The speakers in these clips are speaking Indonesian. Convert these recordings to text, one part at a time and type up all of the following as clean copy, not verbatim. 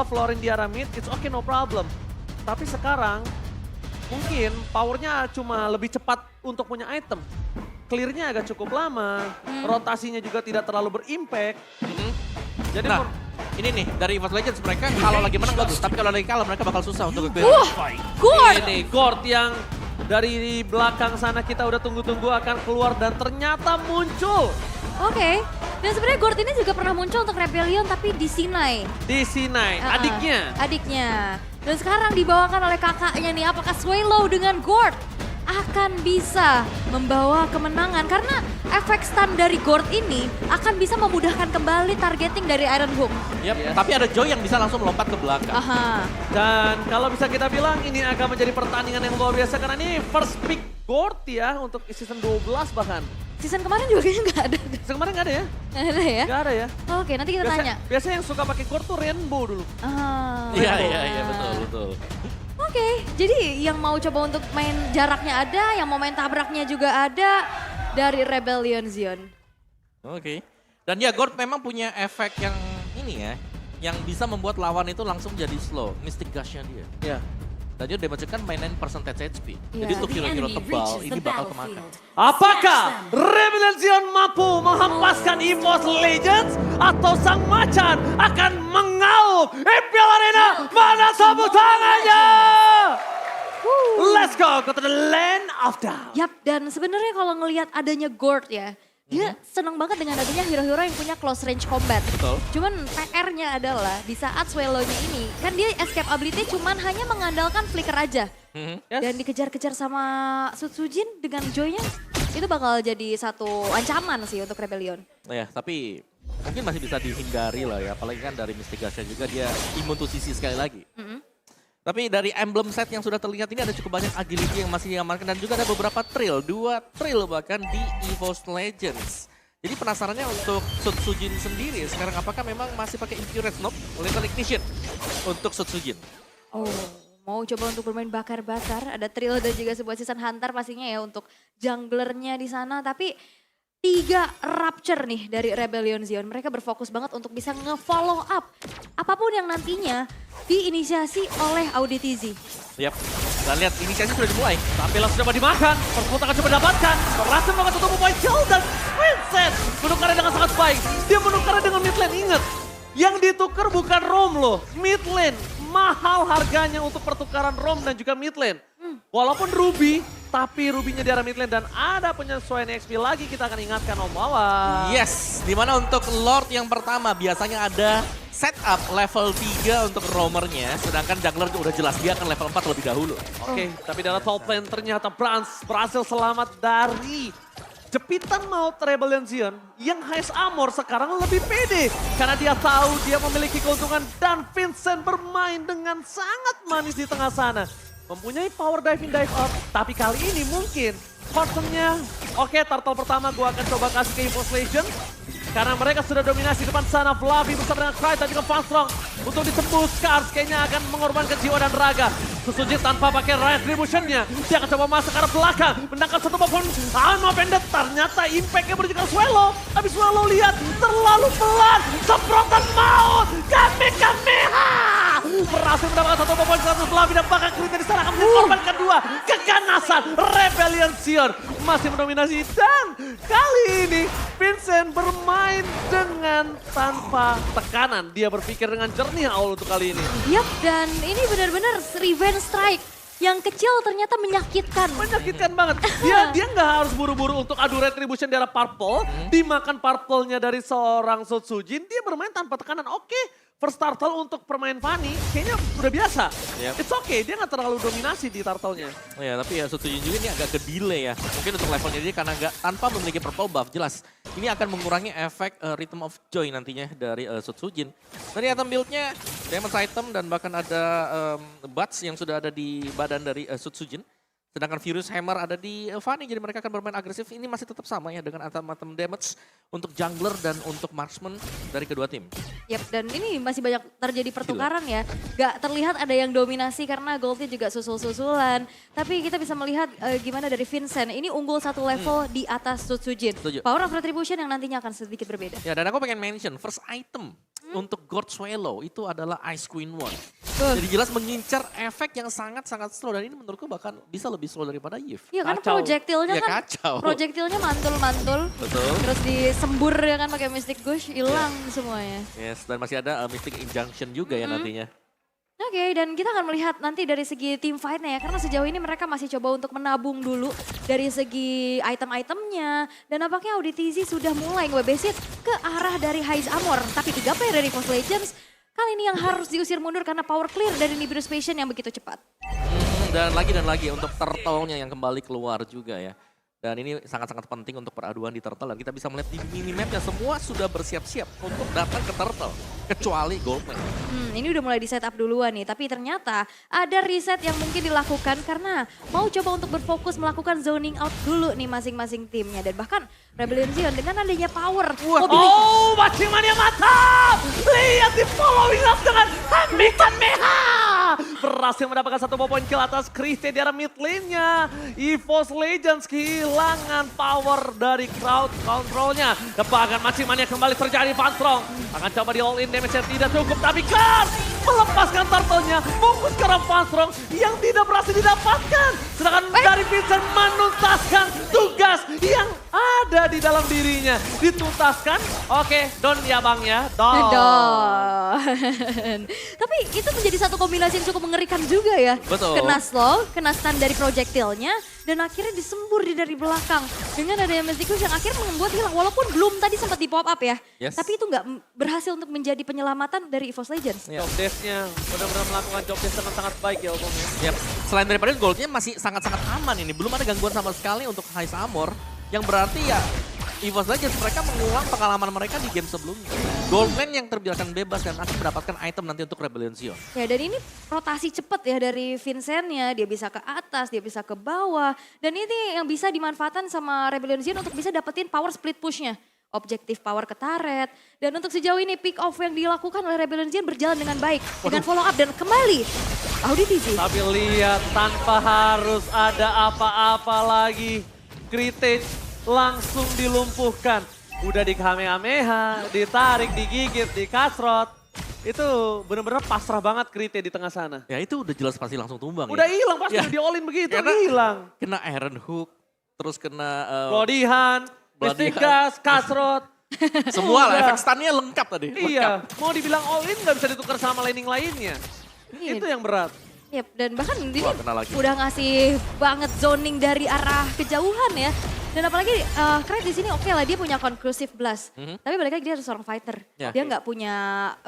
Florin di arah mid, it's okay no problem. Tapi sekarang mungkin powernya cuma lebih cepat untuk punya item. Clearnya agak cukup lama, rotasinya juga tidak terlalu berimpact. Jadi Nah, ini nih dari EVOS Legends mereka kalau lagi menang bagus, tapi kalau lagi kalah mereka bakal susah untuk clear. Gord! ini Gord yang dari belakang sana kita udah tunggu-tunggu akan keluar dan ternyata muncul Oke. Dan sebenarnya Gord ini juga pernah muncul untuk Rebellion tapi di Sinai. di Sinai, adiknya. Adiknya. Dan sekarang dibawakan oleh kakaknya nih, apakah Swallow dengan Gord akan bisa membawa kemenangan? Karena efek stun dari Gord ini akan bisa memudahkan kembali targeting dari Iron Hook. Yep. Yes. Tapi ada Joy yang bisa langsung melompat ke belakang. Aha. Dan kalau bisa kita bilang ini akan menjadi pertandingan yang luar biasa karena ini first pick Gord ya untuk season 12 bahkan. Season kemarin juga kayaknya nggak ada. Season kemarin nggak ada ya? Nggak ada ya? Nggak ada ya? Oke, nanti kita tanya. Biasanya yang suka pakai Gord tuh Rainbow dulu. Ah. Iya betul. Oke, jadi yang mau coba untuk main jaraknya ada, yang mau main tabraknya juga ada dari Rebellion Zion. Oke. Dan ya Gord memang punya efek yang ini ya, yang bisa membuat lawan itu langsung jadi slow. Mystic Gush-nya dia. Ya. Dan dia damage kan mainin percentage HP. Iya. Jadi untuk hero-hero tebal ini bakal kemakan. Apakah Rebellion Zion mampu menghempaskan EVOS Legends atau sang macan akan mengaum Imperial Arena? Mana tepuk tangannya? Let's go to the land of down. Yap, dan sebenarnya kalau ngelihat adanya Gord ya, dia seneng banget dengan adanya hero-hero yang punya close range combat. Betul. Cuman PR-nya adalah di saat Swallow-nya ini, kan dia escape ability cuman hanya mengandalkan flicker aja. Yes. Dan dikejar-kejar sama Sutsujin dengan Joy-nya, itu bakal jadi satu ancaman sih untuk Rebellion. Ya, tapi mungkin masih bisa dihindari lah ya. Apalagi kan dari Mystic Gush-nya juga dia imun to CC sekali lagi. Tapi dari emblem set yang sudah terlihat ini ada cukup banyak agility yang masih diamankan dan juga ada beberapa trill, 2 trill bahkan di EVOS Legends. Jadi penasarannya untuk Sutsujin sendiri sekarang apakah memang masih pakai Infuriate Snob, Lethal Ignition untuk Sutsujin? Oh, mau coba untuk bermain bakar-bakar, ada Trill dan juga sebuah season hunter pastinya ya untuk junglernya di sana. Tapi 3 Rapture nih dari Rebellion Zion. Mereka berfokus banget untuk bisa nge-follow up apapun yang nantinya diinisiasi oleh Auditizi. Yap, kita lihat inisiasi sudah dimulai. Tampilan sudah dimakan, Persut akan coba dapatkan. Berhasil melakukan tutup point kill dan Vincent menukarnya dengan sangat baik. Dia menukarnya dengan mid lane, ingat. Yang ditukar bukan Rom loh, mid lane. Mahal harganya untuk pertukaran Rom dan juga mid lane. Walaupun Ruby, tapi Ruby-nya di arah mid lane dan ada penyesuaian XP lagi kita akan ingatkan Om Wawan. Yes, dimana untuk Lord yang pertama biasanya ada setup level 3 untuk roamernya. Sedangkan jungler udah jelas dia akan level 4 lebih dahulu. Oke, tapi dalam top lane ternyata Brans berhasil selamat dari jepitan maut Rebellion Zion yang highest armor sekarang lebih pede. Karena dia tahu dia memiliki keuntungan dan Vincent bermain dengan sangat manis di tengah sana. Mempunyai power dive in dive out, tapi kali ini mungkin Hortonnya, oke turtle pertama gue akan coba kasih ke EVOS Legends. Karena mereka sudah dominasi depan sana, Vlavi bersama dengan Cry dan juga Faststrong. Untuk ditembus, Scars kayaknya akan mengorbankan jiwa dan raga. Sutsujin tanpa pakai retribution-nya. Dia akan coba masuk ke arah belakang, menangkap satu maupun Alma Pendek. Ternyata impact-nya berikan Swallow. Tapi Swallow lihat terlalu pelan. Semprotan maut, Kamehameha. Berhasil mendapatkan satu maupun satu Vlavi dan bahkan Critnya di sana akan menjadi korban kedua. Keganasan Rebellion Zion masih mendominasi dan kali ini Vincent bermain dengan tanpa tekanan. Dia berpikir dengan jernih awal untuk kali ini. Yap, dan ini benar-benar revenge strike yang kecil ternyata menyakitkan. Menyakitkan banget. Dia nggak harus buru-buru untuk adu retribution di arah purple. Dimakan purple-nya dari seorang Sutsujin. Dia bermain tanpa tekanan. Oke, first turtle untuk permain Fanny kayaknya udah biasa. Yep. It's okay, dia nggak terlalu dominasi di turtle-nya. Ya, tapi ya Sutsujin juga ini agak ke delay ya. Mungkin untuk levelnya dia karena tanpa memiliki purple buff jelas. Ini akan mengurangi efek Rhythm of Joy nantinya dari Sutsujin. Dari item build-nya, damage item dan bahkan ada buds yang sudah ada di badan dari Sutsujin. Sedangkan Furious Hammer ada di Fanny, jadi mereka akan bermain agresif. Ini masih tetap sama ya dengan item-item damage untuk jungler dan untuk marksman dari kedua tim. Yap, dan ini masih banyak terjadi pertukaran ya. Gak terlihat ada yang dominasi karena goldnya juga susul-susulan. Tapi kita bisa melihat gimana dari Vincent. Ini unggul satu level di atas Sutsujin. Setuju. Power of Retribution yang nantinya akan sedikit berbeda. Ya, dan aku pengen mention first item untuk God Swallow itu adalah Ice Queen One. Tuh. Jadi jelas mengincar efek yang sangat-sangat slow dan ini menurutku bahkan bisa lebih slow daripada Yves. Iya kan Kacau. projektilnya Iya, kan, kacau. projektilnya mantul-mantul. Betul. Terus disembur ya kan pakai Mystic Gush, hilang semuanya. Yes, dan masih ada Mystic Injunction juga ya nantinya. Oke, dan kita akan melihat nanti dari segi team fight-nya ya. Karena sejauh ini mereka masih coba untuk menabung dulu dari segi item-itemnya. Dan nampaknya AudiTZ sudah mulai ngebesit ke arah dari Haiz Amor. Tapi 3 player dari Force Legends kali ini yang harus diusir mundur karena power clear dari Nibiru's Passion yang begitu cepat. Dan lagi untuk turtle-nya yang kembali keluar juga ya. Dan ini sangat-sangat penting untuk peraduan di Turtle. Dan kita bisa melihat di minimapnya semua sudah bersiap-siap untuk datang ke Turtle. Kecuali Goldman. Ini udah mulai di setup duluan nih. Tapi ternyata ada reset yang mungkin dilakukan karena mau coba untuk berfokus melakukan zoning out dulu nih masing-masing timnya. Dan bahkan Rebellion Zion dengan adanya power. Oh, Macing Mania mantap! Lihat di following up dengan Hamilton Meha! Berhasil mendapatkan 1 poin kill atas Christie di arah mid lane-nya. EVOS Legends kehilangan power dari crowd control-nya. Bahkan Macing Mania kembali terjadi Fanstrong. Akan coba di all in damage yang tidak cukup. Tapi Kars melepaskan turtle-nya. Fokus ke arah Fanstrong yang tidak berhasil didapatkan. Sedangkan dari Vincent menuntaskan tugas yang ada di dalam dirinya. Dituntaskan. Oke, don ya bang ya. Don. Tapi itu menjadi satu kombinasi yang cukup mengerikan juga ya. Betul. Kena slow, kena stun dari projektilnya, dan akhirnya disembur dari belakang. Dengan adanya Mystic Gush yang akhirnya membuat hilang. Walaupun belum tadi sempat di pop up ya. Yes. Tapi itu nggak berhasil untuk menjadi penyelamatan dari EVOS Legends. Job desk-nya benar-benar melakukan job desk dengan sangat baik ya umumnya. Yep. Selain daripada goldnya masih sangat-sangat aman ini. Belum ada gangguan sama sekali untuk Haiz Amor. Yang berarti ya EVOS Legends mereka mengulang pengalaman mereka di game sebelumnya. Goldman yang terbiarkan bebas dan akan mendapatkan item nanti untuk Rebellion Zion. Ya, dan ini rotasi cepat ya dari Vincent-nya. Dia bisa ke atas, dia bisa ke bawah. Dan ini yang bisa dimanfaatkan sama Rebellion Zion untuk bisa dapetin power split push-nya. Objektif power ke turret. Dan untuk sejauh ini pick off yang dilakukan oleh Rebellion Zion berjalan dengan baik. Dengan follow up dan kembali AudiTZ. Tapi lihat tanpa harus ada apa-apa lagi. Kritik langsung dilumpuhkan. Udah di Kamehameha, ditarik, digigit, dikasrot. Itu bener-bener pasrah banget Krite di tengah sana. Ya itu udah jelas pasti langsung tumbang Udah ya. hilang pasti Ya. di all in begitu, Karena hilang. Kena Iron Hook, terus kena Blodihan, Bloody Mystic Gas, kasrot. semua lah Udah. efek stunnya lengkap tadi. Lengkap. Iya, mau dibilang all in gak bisa ditukar sama laning lainnya. Iya. Itu yang berat. Yep, dan bahkan ini Wah, kena lagi. udah ngasih banget zoning dari arah kejauhan ya. Dan apalagi keren di sini oke lah dia punya conclusive blast. Tapi balik lagi dia harus seorang fighter. Ya. Dia nggak punya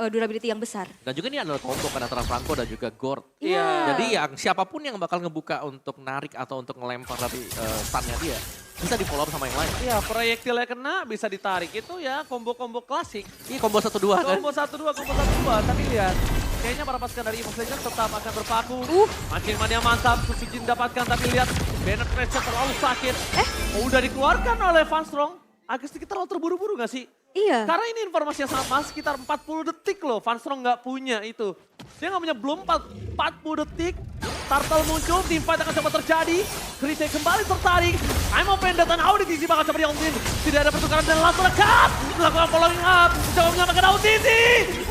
durability yang besar. Dan juga ini adalah combo kan antara Franco dan juga Gord. Iya. Jadi yang siapapun yang bakal ngebuka untuk narik atau untuk ngelempar dari stunnya dia, bisa di follow up sama yang lain. Iya, proyektilnya kena bisa ditarik. Itu ya combo-combo klasik. Ini combo 1-2 kan? Combo 1-2, combo 1-2. Tapi lihat, kayaknya para pasukan dari EVOS Legends tetap akan berpaku. Makin mania mantap, Susujin dapatkan. Tapi lihat, Bennett Pressure terlalu sakit. Udah dikeluarkan oleh Van Strong. Agak sedikit terlalu terburu-buru gak sih? Iya. Karena ini informasi yang sangat mahal, sekitar 40 detik loh. Van Strong nggak punya itu. Dia nggak punya belum 40 detik. Turtle muncul, team fight akan coba terjadi. Krite kembali tertarik. I'm open dan AudiTZ bakal coba di-ultin. Tidak ada pertukaran dan langsung dekat. Melakukan following up. Coba menyelamatkan AudiTZ.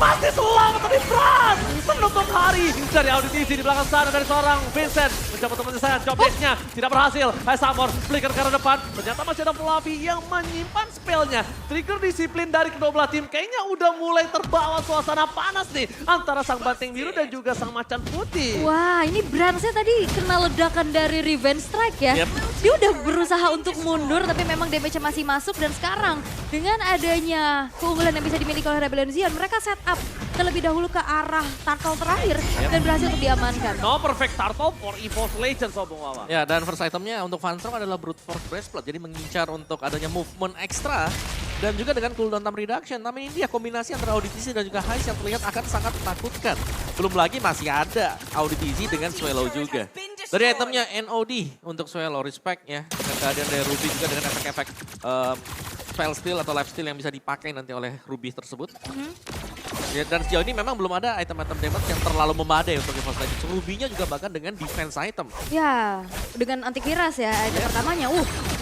Masih selamat tapi Pras. Menutup hari dari AudiTZ di belakang sana dari seorang Vincent. Mencoba untuk menyelesaikan job desk-nya. Tidak berhasil. Haiz Amor flicker ke arah depan. Ternyata masih ada Fluffy yang menyimpan spellnya. Trigger disiplin dari kedua belah tim. Kayaknya udah mulai terbawa suasana panas nih. Antara sang banteng biru dan juga sang macan putih. Wah, ini Bransnya tadi kena ledakan dari Revenge Strike ya. Yep. Dia udah berusaha untuk mundur tapi memang damage-nya masih masuk. Dan sekarang dengan adanya keunggulan yang bisa dimiliki oleh Rebellion Zion, mereka set up terlebih dahulu ke arah turtle terakhir dan berhasil untuk diamankan. No perfect turtle for EVOS Legends, Sobong Wawa. Ya, dan first itemnya untuk Van Strong adalah Brute Force Breastplate. Jadi mengincar untuk adanya movement ekstra. Dan juga dengan cooldown time reduction. Tapi ini dia kombinasi antara AudiTZ dan juga Haiz yang terlihat akan sangat menakutkan. Belum lagi masih ada AudiTZ dengan Swallow juga. Dari itemnya NOD untuk Swallow, respect ya. Dengan kehadiran dari Ruby juga dengan efek-efek spell steal atau life steal yang bisa dipakai nanti oleh Ruby tersebut. Ya, dan sejauh ini memang belum ada item-item damage yang terlalu memadai untuk EVOS Legends. Ruby-nya juga bahkan dengan defense item. Ya, dengan antikiras ya item pertamanya.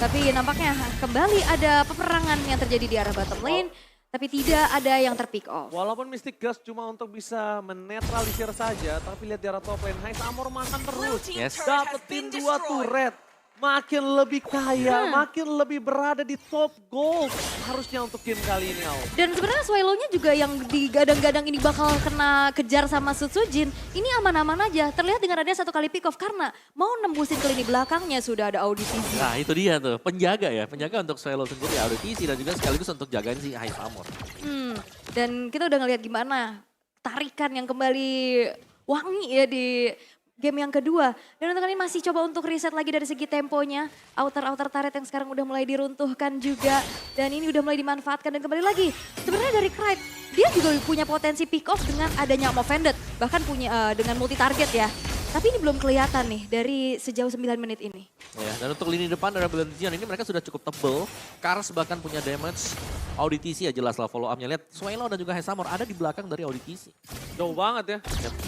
Tapi nampaknya kembali ada peperangan yang terjadi di arah bottom lane. tapi tidak ada yang terpick off. Walaupun Mystic Gust cuma untuk bisa menetralisir saja, tapi lihat di arah top lane, Hais Amor makan terus. Yes. Dapetin 2 turret. Makin lebih kaya, makin lebih berada di top gold. Harusnya untuk game kali ini, Au. Dan sebenarnya Swallow-nya juga yang digadang-gadang ini bakal kena kejar sama Sutsujin. Ini aman-aman aja, terlihat dengan adanya 1 kali pick off karena mau nembusin ke lini belakangnya sudah ada audisi. Nah itu dia tuh, penjaga ya. Penjaga untuk Swallow sendiri, audisi dan juga sekaligus untuk jagain si Hais Amor. Dan kita udah ngelihat gimana tarikan yang kembali wangi ya di game yang kedua. Dan untuk kali ini masih coba untuk reset lagi dari segi temponya. Outer turret yang sekarang udah mulai diruntuhkan juga. Dan ini udah mulai dimanfaatkan dan kembali lagi. Sebenarnya dari Krite, dia juga punya potensi pick off dengan adanya Offended. Bahkan punya dengan multi target ya. Tapi ini belum kelihatan nih dari sejauh 9 menit ini. Ya, dan untuk lini depan dari Rebellion Zion ini mereka sudah cukup tebel. Kars bahkan punya damage. Auditisi ya jelas lah follow up-nya. Lihat Swallow dan juga Hais Amor ada di belakang dari Auditisi. Jauh banget ya.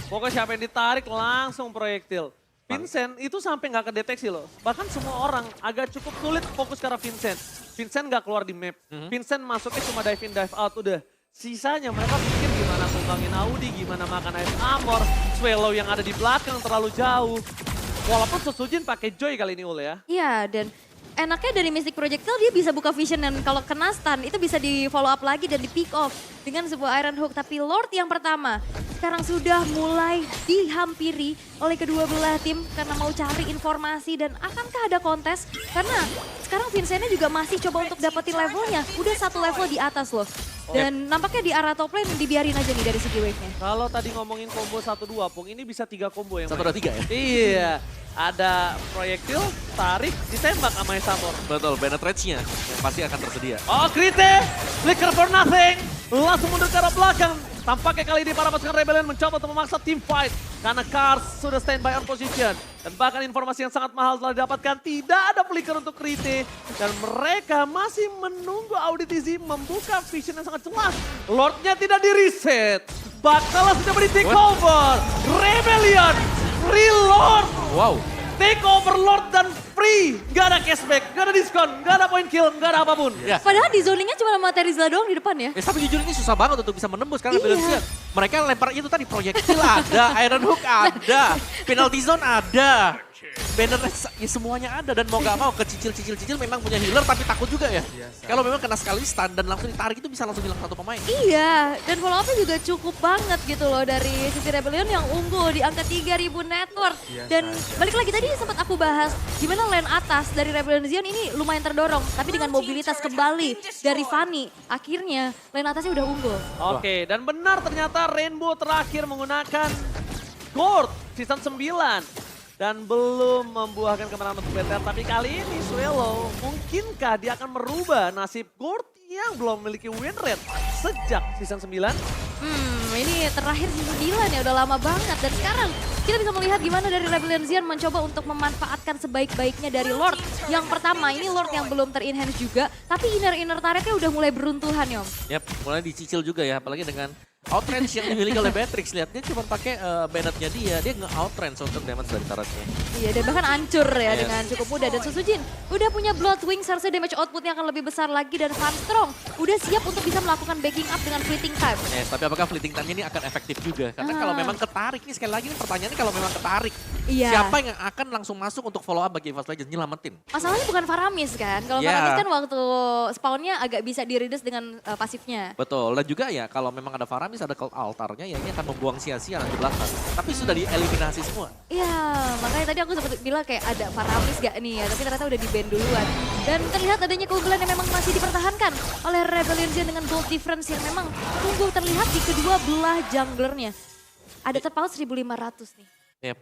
Pokoknya siapa yang ditarik langsung proyektil. Vincent itu sampai nggak kedeteksi loh. Bahkan semua orang agak cukup sulit fokus ke arah Vincent. Vincent nggak keluar di map. Vincent masuknya cuma dive in, dive out udah. Sisanya mereka pikir gimana tumbangin Audi, gimana makan Hais Amor. Swallow yang ada di belakang terlalu jauh. Walaupun Sutsujin pakai Joy kali ini Ul ya. Iya, dan enaknya dari Mystic Projectile dia bisa buka vision dan kalau kena stun itu bisa di follow up lagi dan di pick off dengan sebuah Iron Hook. Tapi Lord yang pertama sekarang sudah mulai dihampiri oleh kedua belah tim karena mau cari informasi dan akankah ada kontes? Karena sekarang Vincentnya juga masih coba untuk dapetin levelnya, udah 1 level di atas loh. Dan nampaknya di arah top lane dibiarin aja nih dari segi wave-nya. Kalau tadi ngomongin combo 1-2 Pung, ini bisa 3 combo yang 1, 2, 3 ya? Iya, ada proyektil, tarik, ditembak sama Hais Amor. Betul, penetrate-nya yang pasti akan tersedia. Oh, Krite, flicker for nothing. Langsung mundur ke arah belakang. Tampaknya kali ini para pasukan Rebellion mencoba untuk memaksa team fight. Karena Kars sudah standby on position. Dan bahkan informasi yang sangat mahal telah didapatkan. Tidak ada flicker untuk Krite. Dan mereka masih menunggu Auditisi membuka vision yang sangat jelas. Lordnya tidak di-reset. Bakalah sudah beri takeover. Rebellion, free Lord. Wow. Take over Lord dan free. Gak ada cashback, gak ada diskon, gak ada point kill, gak ada apapun. Ya. Padahal di zoningnya cuma sama Terizla doang di depan ya. Tapi jujur ini susah banget untuk bisa menembus karena Iya. Rebellion Zion. Mereka lempar itu tadi proyektil ada, Iron Hook ada, penalty zone ada. Banner ya semuanya ada dan mau gak mau kecicil-cicil memang punya healer tapi takut juga ya. Kalau memang kena sekali stun dan langsung ditarik itu bisa langsung hilang 1 pemain. Iya, dan follow up-nya juga cukup banget gitu loh dari sisi Rebellion yang unggul di angka 3.000 network. Dan balik lagi tadi sempat aku bahas gimana lane atas dari Rebellion Zion ini lumayan terdorong. Tapi dengan mobilitas kembali dari Fanny, akhirnya lane atasnya udah unggul. Oke, dan benar ternyata Rainbow terakhir menggunakan Gord season 9. Dan belum membuahkan kemenangan untuk BTR. Tapi kali ini Swallow, mungkinkah dia akan merubah nasib Gord yang belum memiliki win rate sejak season 9? Ini terakhir season 9 ya, udah lama banget. Dan sekarang kita bisa melihat gimana dari Rebellion Zion mencoba untuk memanfaatkan sebaik-baiknya dari Lord. Yang pertama, ini Lord yang belum ter-enhance juga. Tapi inner turretnya udah mulai beruntuhan, Yom. Yap, mulai dicicil juga ya, apalagi dengan outrange yang dimiliki oleh Beatrix. Lihat, dia cuma pakai bannetnya dia nge-outrange untuk damage dari turretnya. Iya, dan bahkan hancur ya Yes. dengan cukup mudah. Dan Sutsujin udah punya Bloodwing, seharusnya damage outputnya akan lebih besar lagi. Dan Van Strong udah siap untuk bisa melakukan backing up dengan fleeting time. Yes, tapi apakah fleeting time ini akan efektif juga? Karena kalau memang ketarik, ini sekali lagi ini pertanyaannya kalau memang ketarik. Iya. Siapa yang akan langsung masuk untuk follow up bagi EVOS Legends nyelamatin? Masalahnya bukan Faramis kan. Kalau Yeah. Faramis kan waktu spawnnya agak bisa di-reduce dengan pasifnya. Betul, dan juga ya kalau memang ada Faramis, ada Cult Altarnya ya ini akan membuang sia-sia nanti belakang. Tapi sudah dieliminasi semua. Iya, makanya tadi aku sempat bilang kayak ada Faramis gak nih ya, tapi ternyata udah di-ban duluan. Dan terlihat adanya keunggulan yang memang masih dipertahankan oleh Rebellion Zion dengan gold difference yang memang unggul terlihat di kedua belah junglernya. Ada terpaut 1.500 nih. Yep.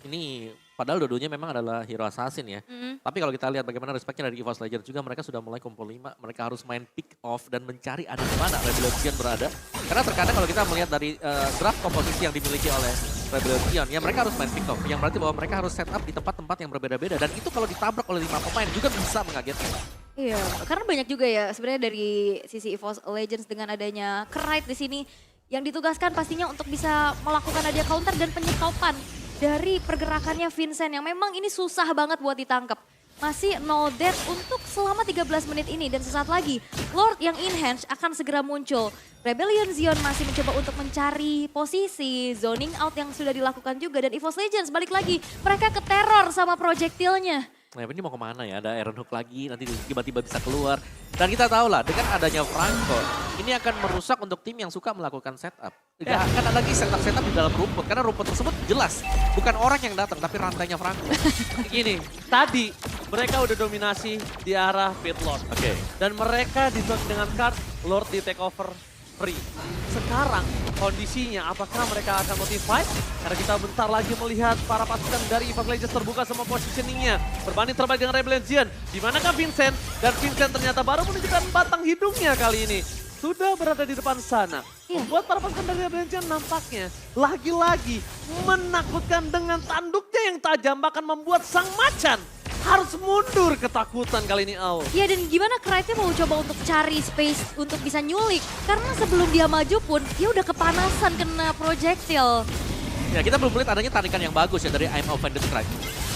Ini padahal dua-duanya memang adalah hero assassin ya. Tapi kalau kita lihat bagaimana respectnya dari EVOS Legends juga mereka sudah mulai kumpul 5. Mereka harus main pick off dan mencari ada di mana Rebellion Zion berada. Karena terkadang kalau kita melihat dari draft komposisi yang dimiliki oleh Rebellion Zion, ya mereka harus main pick off. Yang berarti bahwa mereka harus set up di tempat-tempat yang berbeda-beda. Dan itu kalau ditabrak oleh 5 pemain juga bisa mengagetkan. Iya, karena banyak juga ya sebenarnya dari sisi EVOS Legends dengan adanya Krite di sini yang ditugaskan pastinya untuk bisa melakukan ada counter dan penyetopan dari pergerakannya Vincent yang memang ini susah banget buat ditangkap. masih no death untuk selama 13 menit ini. Dan sesaat lagi Lord yang enhance akan segera muncul. Rebellion Zion masih mencoba untuk mencari posisi, zoning out yang sudah dilakukan juga. Dan EVOS Legends balik lagi, mereka keteror sama projektilnya. Nah ini mau kemana ya, ada Iron Hook lagi, nanti tiba-tiba bisa keluar. Dan kita tahu lah, dengan adanya Franco, ini akan merusak untuk tim yang suka melakukan setup. Gak akan ada lagi setup-setup di dalam rumput, karena rumput tersebut jelas bukan orang yang datang, tapi rantainya Franco. Gini, tadi mereka udah dominasi di arah pit Lord. Oke. Dan mereka disusun dengan card Lord di take over free. Sekarang kondisinya apakah mereka akan motivate? Karena kita bentar lagi melihat para pasukan dari EVOS Legends terbuka semua positioningnya. Berbanding terbalik dengan Rebellion Zion. Dimanakah Vincent? Dan Vincent ternyata baru menunjukkan batang hidungnya kali ini. Sudah berada di depan sana. Iya. Membuat para pasukan dari Rebellion Zion nampaknya lagi-lagi menakutkan dengan tanduknya yang tajam. Bahkan membuat sang macan harus mundur ketakutan kali ini Au. Ya dan gimana Krite mau coba untuk cari space untuk bisa nyulik. Karena sebelum dia maju pun dia udah kepanasan kena projektil. Ya kita belum melihat adanya tarikan yang bagus ya dari I'm Offended Strike.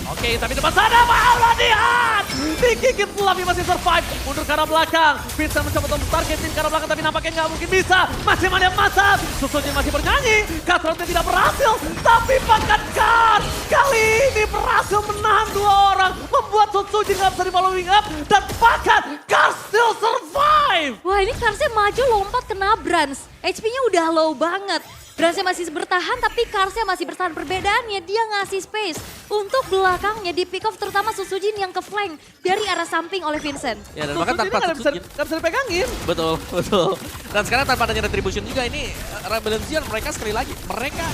Oke, tapi depan sana mau latihan! Digigit Fluffy masih survive, mundur ke arah belakang. Vincent mencoba untuk targetin ke arah belakang tapi nampaknya nggak mungkin bisa. Masih mana yang masa, Susujin masih bernyanyi. Cutthroatnya tidak berhasil, tapi bahkan Kar kali ini berhasil menahan dua orang. Membuat Susujin nggak bisa di following up dan bahkan Kar still survive! Wah ini Karsnya maju lompat kena Brans. HP-nya udah low banget. Bransnya masih bertahan tapi Karsnya masih bertahan. Perbedaannya dia ngasih space untuk belakangnya di pick off terutama Susujin yang ke flank dari arah samping oleh Vincent. Ya dan bahkan tanpa Susujin nggak bisa dipegangin. Betul, betul. Dan sekarang tanpa adanya retribution juga ini Rebellion Zion mereka sekali lagi, mereka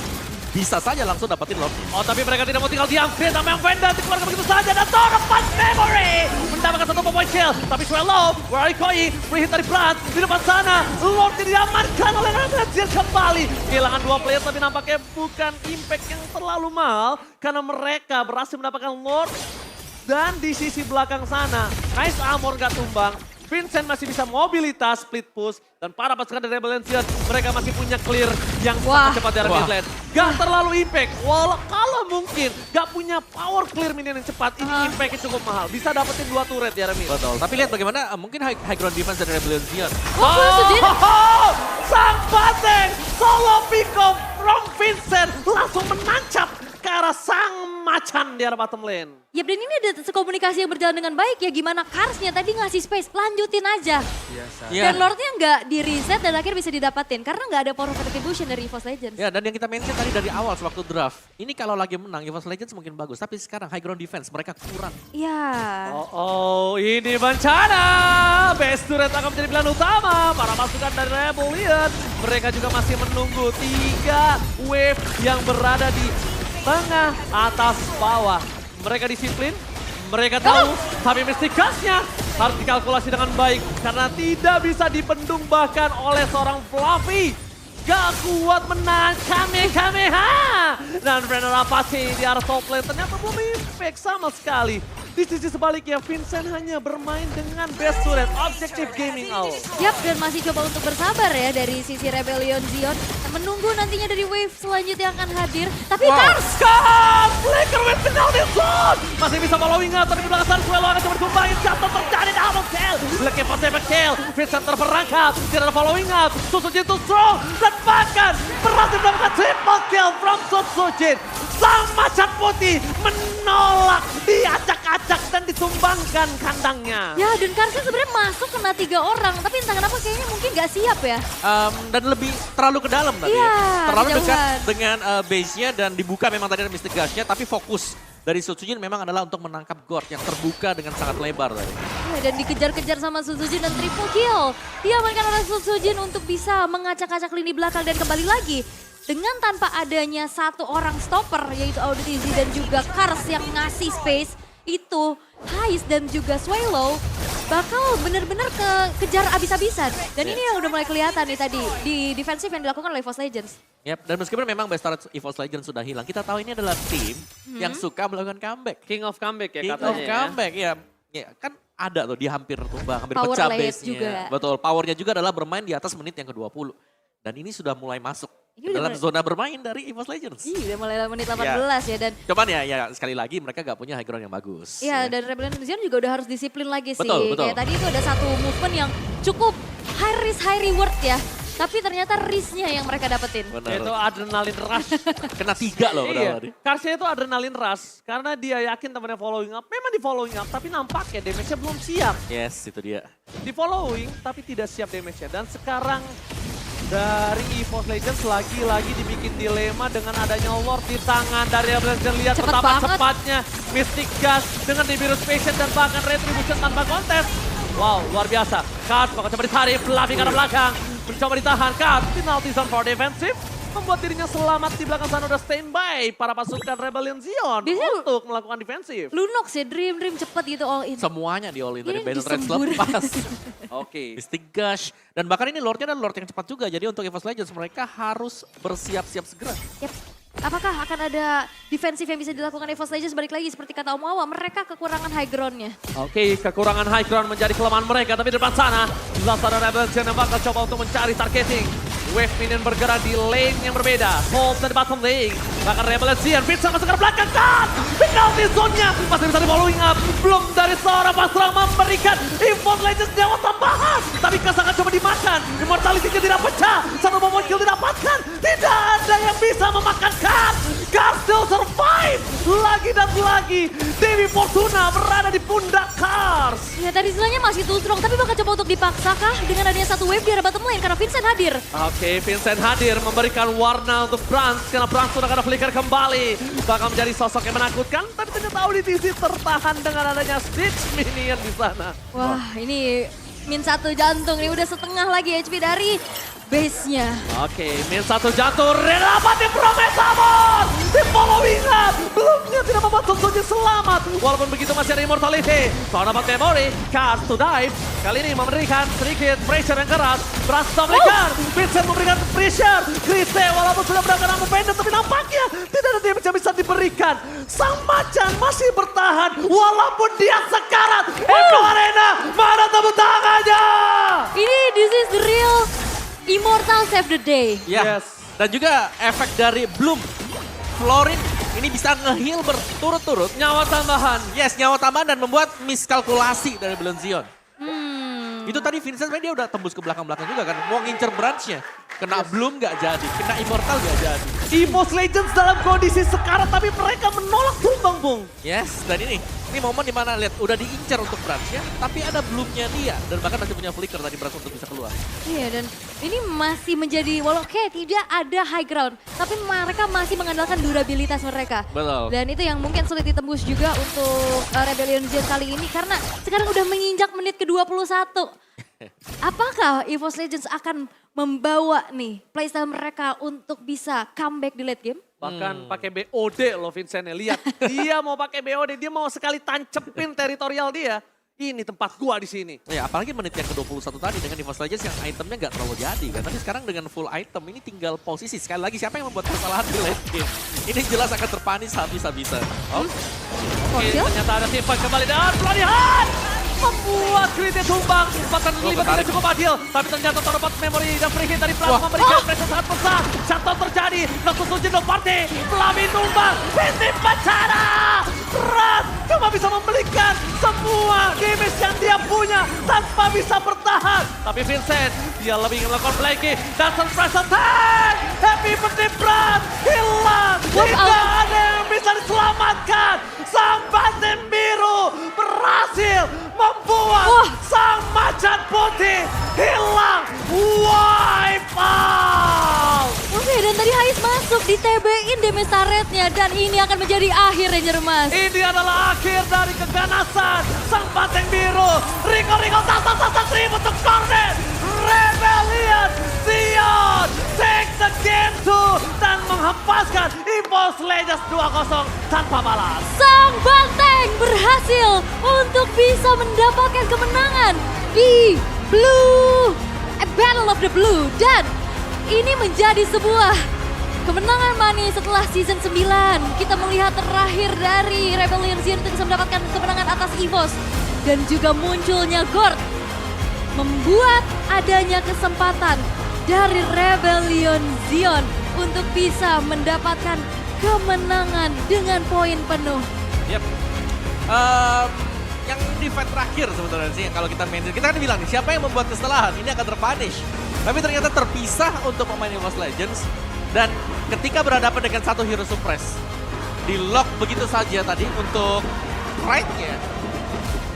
bisa saja langsung dapetin Lord. Oh tapi mereka tidak mau tinggal diam. Fit sama yang Venda dikeluarkan begitu saja dan Torpan Memory mendapatkan satu point kill. Tapi Swallow, Warikoi, free hit dari Brand di depan sana. Lord diamankan oleh Rebellion kembali. Kehilangan dua player tapi nampaknya bukan impact yang terlalu mahal. Karena mereka berhasil mendapatkan Lord. Dan di sisi belakang sana, Nice Armor gak tumbang. Vincent masih bisa mobilitas, split push. Dan para pasukan dari Rebellion Zion, mereka masih punya clear yang sangat cepat dari mid lane. Gak terlalu impact, walau kalau mungkin gak punya power clear minion yang cepat, ini impactnya cukup mahal. Bisa dapetin 2 turret ya Remy. Betul, tapi lihat bagaimana mungkin high ground defense dari Rebellion Zion. Sang Banteng, solo pick off from Vincent, langsung menancap ke arah sang macan di arah bottom lane. Ya dan ini ada komunikasi yang berjalan dengan baik ya. Gimana Karsnya tadi ngasih space, lanjutin aja. Iya. Dan Lordnya nggak di reset dan akhirnya bisa didapatin. Karena nggak ada power of retribution dari EVOS Legends. Ya dan yang kita mention tadi dari awal sewaktu draft, ini kalau lagi menang EVOS Legends mungkin bagus, tapi sekarang high ground defense mereka kurang. Iya. Oh, ini bencana. Best turret akan menjadi pilihan utama. Para pasukan dari Rebellion, mereka juga masih menunggu 3 wave yang berada di tengah, atas, bawah. Mereka disiplin, mereka tahu, tapi Mystic Gas-nya harus dikalkulasi dengan baik. Karena tidak bisa dibendung bahkan oleh seorang Fluffy. Gak kuat menahan Kamehameha. Dan Brenner Apache di arah top lane ternyata belum impact sama sekali. Di sisi sebaliknya Vincent hanya bermain dengan best turret, Objective Gaming Out. Yap, dan masih coba untuk bersabar ya dari sisi Rebellion Zion. Menunggu nantinya dari wave selanjutnya yang akan hadir. Tapi Kars! Kars! Flicker with penalty zone! Masih bisa following up, tapi di belakang sana Swallow akan coba dikumpulin. Jatuh terjadi double kill. Looking for seven kill. Vincent terperangkap, tidak ada following up. Susujin too strong. Dan bahkan berhasil mendapatkan triple kill from Susujin. Sang macan putih menolak, diacak-acak dan ditumbangkan kandangnya. Ya, dan Karsnya sebenarnya masuk kena 3 orang. Tapi entah kenapa kayaknya mungkin gak siap ya. Dan lebih terlalu ke dalam tadi Iya, ya. Terlalu dekat kejauhan. dengan base-nya dan dibuka memang tadi ada Mystic Gas-nya, tapi fokus dari Susujin memang adalah untuk menangkap Gord yang terbuka dengan sangat lebar tadi. Ya, dan dikejar-kejar sama Susujin dan triple kill. Diamankan oleh Susujin untuk bisa mengacak-acak lini belakang dan kembali lagi. Dengan tanpa adanya satu orang stopper yaitu Audit Easy dan juga Kars yang ngasih space. Itu Hais dan juga Swallow bakal bener-bener kejar abis-abisan. Dan ini yang udah mulai kelihatan nih tadi di defensif yang dilakukan oleh EVOS Legends. Yap, dan meskipun memang best turret EVOS Legends sudah hilang, kita tahu ini adalah tim yang suka melakukan comeback. King of comeback ya King katanya of comeback, ya. Ya kan ada tuh, dia hampir tumbang, hampir Power pecah late base-nya. juga. Betul, powernya juga adalah bermain di atas menit yang ke-20. Dan ini sudah mulai masuk Ini udah dalam zona bermain dari EVOS Legends. udah mulai menit 18 ya dan Cuman ya sekali lagi mereka gak punya high ground yang bagus. ya dan Rebellion Zion juga udah harus disiplin lagi sih. Betul, betul. Kayak tadi itu ada satu movement yang cukup high risk high reward ya. Tapi ternyata risknya yang mereka dapetin. Benar. Itu adrenalin rush. Kena 3 loh padahal tadi. Karsnya itu adrenalin rush. Karena dia yakin temannya following up. Memang di following up, tapi nampaknya damage-nya belum siap. Yes, itu dia. Di following, tapi tidak siap damage-nya. Dan sekarang dari EVOS Legends lagi-lagi dibikin dilema dengan adanya Lord di tangan dari Legends. Lihat Cepet betapa banget. cepatnya Mystic Gas dengan Nibiru's Patient dan bahkan Retribution tanpa kontes. Wow, luar biasa. Kat bakal coba ditarik, Fluffy ke arah belakang. Mencoba ditahan, Kat penalty zone for defensive. Membuat dirinya selamat di belakang sana udah standby para pasukan Rebellion Zion Biasanya untuk melakukan defensif. Lunox ya, Dream cepet gitu all in. Semuanya di all in dari Ini Battle Trance disembur. lepas. Oke. Mystic Gush. Dan bahkan ini Lordnya adalah Lord yang cepat juga. Jadi untuk EVOS Legends mereka harus bersiap-siap segera. Yep. Apakah akan ada defensif yang bisa dilakukan EVOS Legends balik lagi seperti kata Om Awa, mereka kekurangan high ground-nya. Oke, kekurangan high ground menjadi kelemahan mereka. Tapi di depan sana, Lazada Rebellion Zion yang bakal coba untuk mencari targeting. Wave minion bergerak di lane yang berbeda. Hold dari bottom lane. Bahkan Rebellion Zion, Fitz masuk ke belakang. Kan! Penalty zone-nya masih bisa di following up. Belum dari seorang Pasrang memberikan EVOS Legends nyawa tambahan. Tapi Kas akan coba dimakan. Immortality-nya tidak pecah. Satu moment kill didapatkan. Tidak ada yang bisa memakan Kas. Kas still survive. Lagi dan lagi. Dewi Fortuna berada di pundak Kars. Ya tadi istilahnya masih too strong, tapi bakal coba untuk dipaksakah dengan adanya satu wave di arah bottom lane karena Vincent hadir. Oke, Vincent hadir memberikan warna untuk Brans karena Brans sudah kena flicker kembali. Bakal menjadi sosok yang menakutkan, tapi ternyata Auditisi tertahan dengan adanya Stitch minion di sana. Wah ini min 1 jantung, ini udah setengah lagi HP dari base-nya. Oke, min 1 jatuh, dapat di Promise Amor! Di following up, belumnya tidak membuat Sunsunji selamat. Walaupun begitu masih ada immortality. Soal dapat memory, Cars to dive. Kali ini memberikan sedikit pressure yang keras. Brans memberikan, Vincent memberikan pressure. Chrise walaupun sudah berangkat namun pendek, tapi nampaknya tidak ada damage yang bisa diberikan. Sang macan masih bertahan, walaupun dia sekarat. Echo Arena, mana tepuk tangannya? Ini this is the real Immortal Save the Day. Ya. Yes. Dan juga efek dari Bloom. Florin ini bisa nge-heal berturut-turut. Nyawa tambahan. Yes, nyawa tambahan dan membuat miskalkulasi dari Rebellion Zion. Itu tadi Vincent sebenarnya dia udah tembus ke belakang-belakang juga kan. Mau ngincer branch-nya. Kena Bloom gak jadi, kena Immortal gak jadi. EVOS Legends dalam kondisi sekarat tapi mereka menolak tumbang, Bung. Yes, dan ini momen dimana lihat udah diincar untuk branch-nya. Tapi ada Bloom-nya dia. Dan bahkan masih punya flicker tadi branch untuk bisa keluar. Iya dan ini masih menjadi walau kayak tidak ada high ground. Tapi mereka masih mengandalkan durabilitas mereka. Betul. Dan itu yang mungkin sulit ditembus juga untuk Rebellion Zion kali ini. Karena sekarang udah menginjak menit ke-21. Apakah EVOS Legends akan membawa nih playstyle mereka untuk bisa comeback di late game? Bahkan pakai BOD loh Vincentnya. Lihat, dia mau pakai BOD, dia mau sekali tancepin teritorial dia. Ini tempat gua di sini. Ya apalagi menit yang ke-21 tadi dengan EVOS Legends yang itemnya nggak terlalu jadi kan. Tapi sekarang dengan full item ini tinggal posisi. Sekali lagi siapa yang membuat kesalahan di late game. Ini jelas akan terpanis habis-habisan. Oh, Oke, ternyata ada Tifa kembali dan pelarihan. Membuat Gritnya tumbang. Bahkan terlibat tidak cukup adil. Tapi ternyata terdapat memory dan free hit dari Plasma memberikan pressure sangat besar. Shutdown terjadi. Noctus Sujin no party. Flamin tumbang. Pinti bencana. Ras cuma bisa memberikan semua damage yang dia punya tanpa bisa bertahan. Tapi Vincent, dia lebih ingin melakukan flanking. Dan surprise attack. Happy birthday Brand. Hilang. Tidak ada yang bisa diselamatkan. Sang Batin Biru berhasil membuat sang macan putih hilang. Wipe out. Oke dan tadi Hais masuk di TB-in damage turret-nya. Dan ini akan menjadi akhir Ranger Emas. Ini adalah akhir dari keganasan sang Batin Biru. Riko tata tribut untuk Cornet. Rebellion Zion takes the game to dan menghempaskan EVOS Legends 2-0 tanpa balas. Sang Banteng berhasil untuk bisa mendapatkan kemenangan di Battle of the Blue. Dan ini menjadi sebuah kemenangan manis setelah season 9. Kita melihat terakhir dari Rebellion Zion untuk bisa mendapatkan kemenangan atas EVOS. Dan juga munculnya Gord membuat adanya kesempatan dari Rebellion Zion untuk bisa mendapatkan kemenangan dengan poin penuh. Yep. Yang di fight terakhir sebetulnya sih, yang kalau kita mention, kita kan bilang nih, siapa yang membuat kesalahan, ini akan terpunish. Tapi ternyata terpisah untuk pemain EVOS Legends. Dan ketika berhadapan dengan satu hero suppress, di lock begitu saja tadi untuk fight-nya.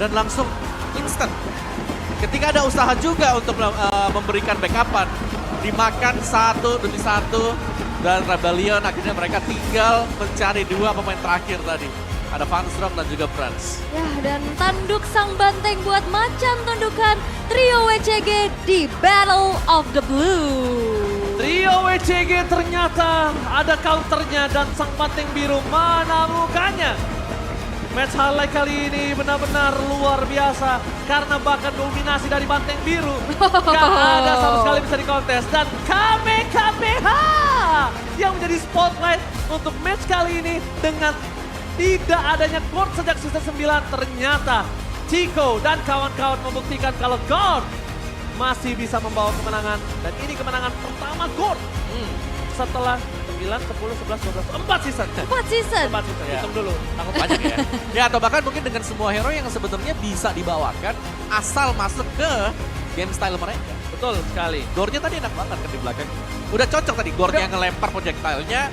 Dan langsung instant. Ketika ada usaha juga untuk memberikan backupan, dimakan satu demi satu. Dan Rebellion akhirnya mereka tinggal mencari dua pemain terakhir tadi. Ada Vansrock dan juga Franz. Ya, dan tanduk sang banteng buat macan tundukan trio WCG di Battle of the Blue. Trio WCG ternyata ada counternya dan sang banteng biru menemukannya. Match highlight kali ini benar-benar luar biasa karena bahkan dominasi dari banteng biru gak ada sama sekali bisa dikontes. Dan Kamehameha yang menjadi spotlight untuk match kali ini dengan tidak adanya God sejak season 9. Ternyata Chico dan kawan-kawan membuktikan kalau God masih bisa membawa kemenangan. Dan ini kemenangan pertama God setelah 9, 10, 11, 12, 4 season. 4 season. 4 season, Ya. hitung dulu. Takut banyak ya. Ya atau bahkan mungkin dengan semua hero yang sebenarnya bisa dibawakan asal masuk ke game style mereka. Betul sekali. Gore-nya tadi enak banget kan di belakang. Udah cocok tadi Gore-nya ngelempar projectile-nya.